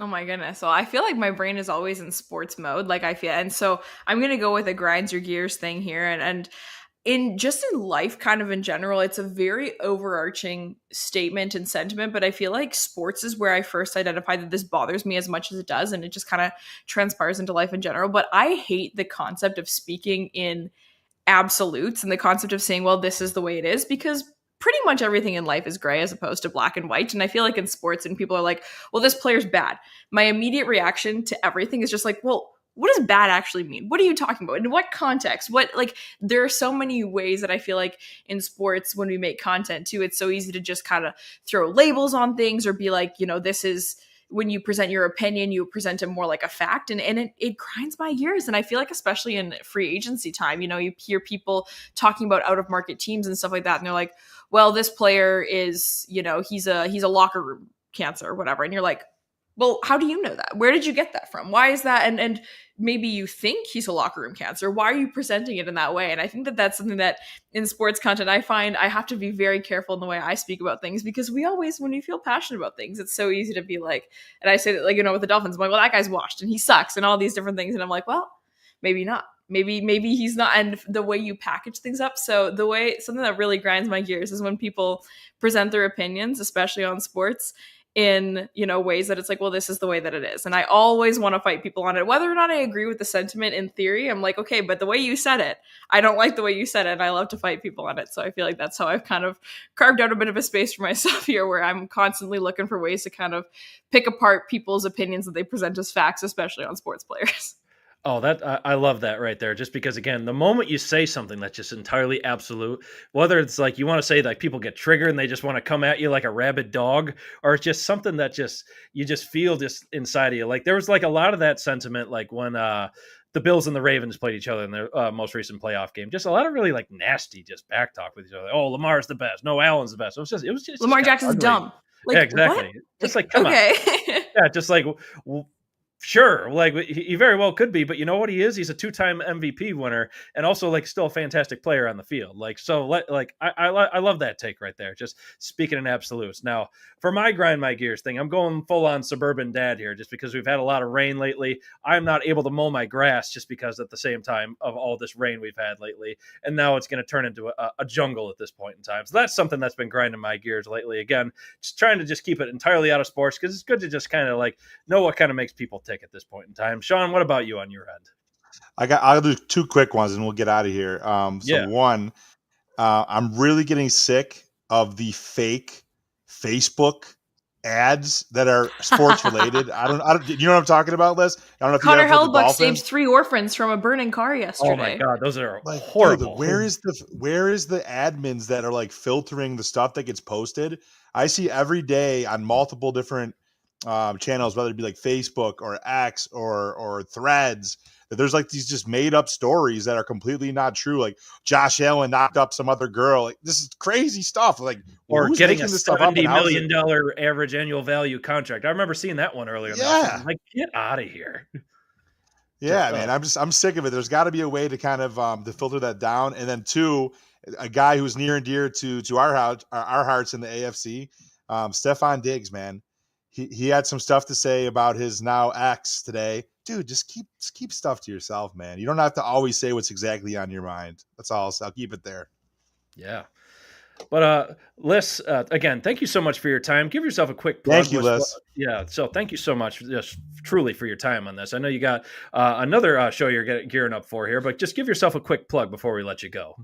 S2: Oh my goodness. So I feel like my brain is always in sports mode. Like I feel, and so I'm going to go with a grinds your gears thing here. And in life, kind of in general, it's a very overarching statement and sentiment, but I feel like sports is where I first identified that this bothers me as much as it does. And it just kind of transpires into life in general. But I hate the concept of speaking in absolutes and the concept of saying, well, this is the way it is, because pretty much everything in life is gray as opposed to black and white. And I feel like in sports, and people are like, well, this player's bad, my immediate reaction to everything is just like, well, what does bad actually mean? What are you talking about? In what context? What, like, there are so many ways that I feel like in sports, when we make content too, it's so easy to just kind of throw labels on things or be like, this is, when you present your opinion, you present it more like a fact, and it grinds my gears. And I feel like, especially in free agency time, you hear people talking about out of market teams and stuff like that. And they're like, well, this player is, he's a locker room cancer or whatever. And you're like, well, how do you know that? Where did you get that from? Why is that? And maybe you think he's a locker room cancer. Why are you presenting it in that way? And I think that that's something that in sports content, I find I have to be very careful in the way I speak about things, because we always, when we feel passionate about things, it's so easy to be like, and I say that, like, with the Dolphins, I'm like, well, that guy's washed and he sucks and all these different things. And I'm like, well, maybe not. Maybe he's not. And the way you package things up. So something that really grinds my gears is when people present their opinions, especially on sports, in ways that it's like, well, this is the way that it is. And I always want to fight people on it, whether or not I agree with the sentiment in theory. I'm like, okay, but the way you said it, I don't like the way you said it, and I love to fight people on it. So I feel like that's how I've kind of carved out a bit of a space for myself here, where I'm constantly looking for ways to kind of pick apart people's opinions that they present as facts, especially on sports players.
S1: Oh, I love that right there. Just because, again, the moment you say something that's just entirely absolute, whether it's like you want to say like people get triggered and they just want to come at you like a rabid dog, or it's just something that you just feel just inside of you. Like there was like a lot of that sentiment, like when the Bills and the Ravens played each other in their most recent playoff game. Just a lot of really like nasty, just back talk with each other. Oh, Lamar's the best. No, Allen's the best. It was just
S2: Lamar Jackson's
S1: ugly.
S2: dumb. Like,
S1: yeah, exactly.
S2: What?
S1: Just like, come on. Yeah, just like. Sure, like he very well could be, but you know what he is? He's a 2-time MVP winner, and also like still a fantastic player on the field. Like so, I love that take right there. Just speaking in absolutes. Now, for my grind my gears thing, I'm going full on suburban dad here, just because we've had a lot of rain lately. I'm not able to mow my grass just because at the same time of all this rain we've had lately, and now it's going to turn into a jungle at this point in time. So that's something that's been grinding my gears lately. Again, just trying to just keep it entirely out of sports, because it's good to just kind of like know what kind of makes people tick at this point in time. Sean, what about you on your end?
S3: I'll do 2 quick ones and we'll get out of here. One, I'm really getting sick of the fake Facebook ads that are sports related. I don't, you know what I'm talking about, Liz? I don't know if
S2: Connor
S3: you know
S2: Hellebuyck saved 3 orphans from a burning car yesterday.
S1: Oh my God, those are
S3: like,
S1: horrible.
S3: Dude, where is the admins that are like filtering the stuff that gets posted? I see every day on multiple different channels, whether it be like Facebook or X or Threads, that there's like these just made up stories that are completely not true. Like Josh Allen knocked up some other girl. Like, this is crazy stuff. Like,
S1: or getting a $70 million average annual value contract. I remember seeing that one earlier.
S3: Yeah,
S1: I'm like, get out of here.
S3: Yeah, man, I'm sick of it. There's got to be a way to kind of to filter that down. And then 2, a guy who's near and dear to our hearts in the AFC, Stephon Diggs, man. He had some stuff to say about his now ex today. Dude, just keep stuff to yourself, man. You don't have to always say what's exactly on your mind. That's all. I'll keep it there.
S1: Yeah. But Liz, again, thank you so much for your time. Give yourself a quick plug.
S3: Thank you, Liz.
S1: Yeah, so thank you so much, just truly, for your time on this. I know you got another show you're gearing up for here, but just give yourself a quick plug before we let you go.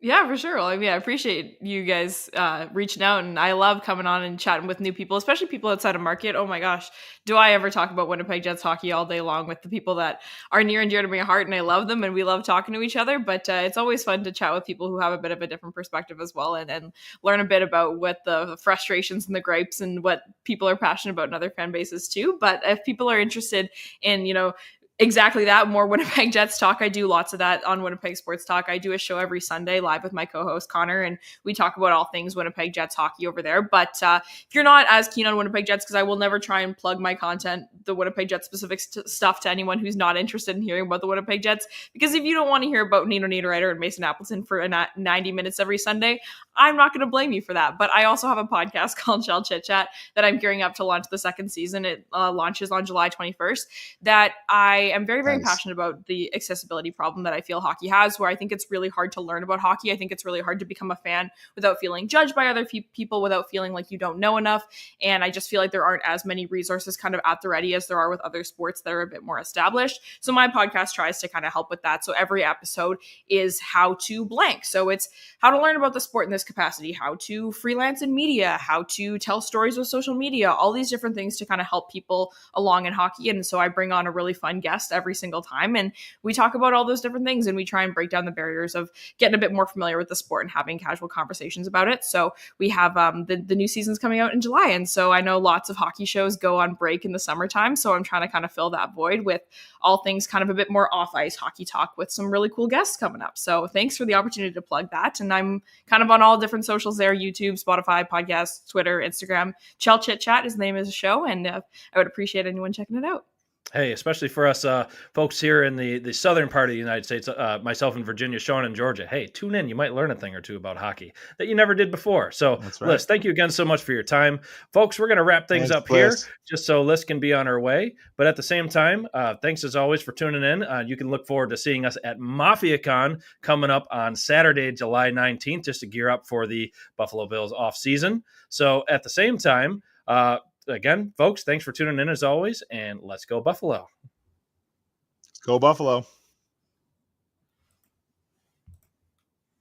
S2: Yeah, for sure. Well, I mean, I appreciate you guys reaching out, and I love coming on and chatting with new people, especially people outside of market. Oh my gosh, do I ever talk about Winnipeg Jets hockey all day long with the people that are near and dear to my heart, and I love them, and we love talking to each other. But it's always fun to chat with people who have a bit of a different perspective as well, and learn a bit about what the frustrations and the gripes and what people are passionate about in other fan bases too. But if people are interested in, exactly that, more Winnipeg Jets talk, I do lots of that on Winnipeg Sports Talk. I do a show every Sunday live with my co-host Connor, and we talk about all things Winnipeg Jets hockey over there. But if you're not as keen on Winnipeg Jets, because I will never try and plug my content, the Winnipeg Jets specific stuff, to anyone who's not interested in hearing about the Winnipeg Jets, because if you don't want to hear about Nino Niederreiter and Mason Appleton for 90 minutes every Sunday, I'm not going to blame you for that. But I also have a podcast called Shell Chit Chat that I'm gearing up to launch the second season. It launches on July 21st. That I am very, very passionate about the accessibility problem that I feel hockey has, where I think it's really hard to learn about hockey. I think it's really hard to become a fan without feeling judged by other people, without feeling like you don't know enough. And I just feel like there aren't as many resources kind of at the ready as there are with other sports that are a bit more established. So my podcast tries to kind of help with that. So every episode is how to blank. So it's how to learn about the sport in this capacity, how to freelance in media, how to tell stories with social media, all these different things to kind of help people along in hockey. And so I bring on a really fun guest every single time, and we talk about all those different things, and we try and break down the barriers of getting a bit more familiar with the sport and having casual conversations about it. So we have the new season's coming out in July, and so I know lots of hockey shows go on break in the summertime, so I'm trying to kind of fill that void with all things kind of a bit more off-ice hockey talk with some really cool guests coming up. So thanks for the opportunity to plug that, and I'm kind of on all different socials there: YouTube, Spotify, podcasts, Twitter, Instagram. Shell Chit Chat is the name of the show, and I would appreciate anyone checking it out.
S1: Hey, especially for us folks here in the southern part of the United States, myself in Virginia, Sean in Georgia. Hey, tune in. You might learn a thing or two about hockey that you never did before. So, right. Liz, thank you again so much for your time. Folks, we're going to wrap things up here just so Liz can be on her way. But at the same time, thanks as always for tuning in. You can look forward to seeing us at MafiaCon coming up on Saturday, July 19th, just to gear up for the Buffalo Bills offseason. So at the same time, again, folks, thanks for tuning in as always, and let's go Buffalo.
S3: Go Buffalo.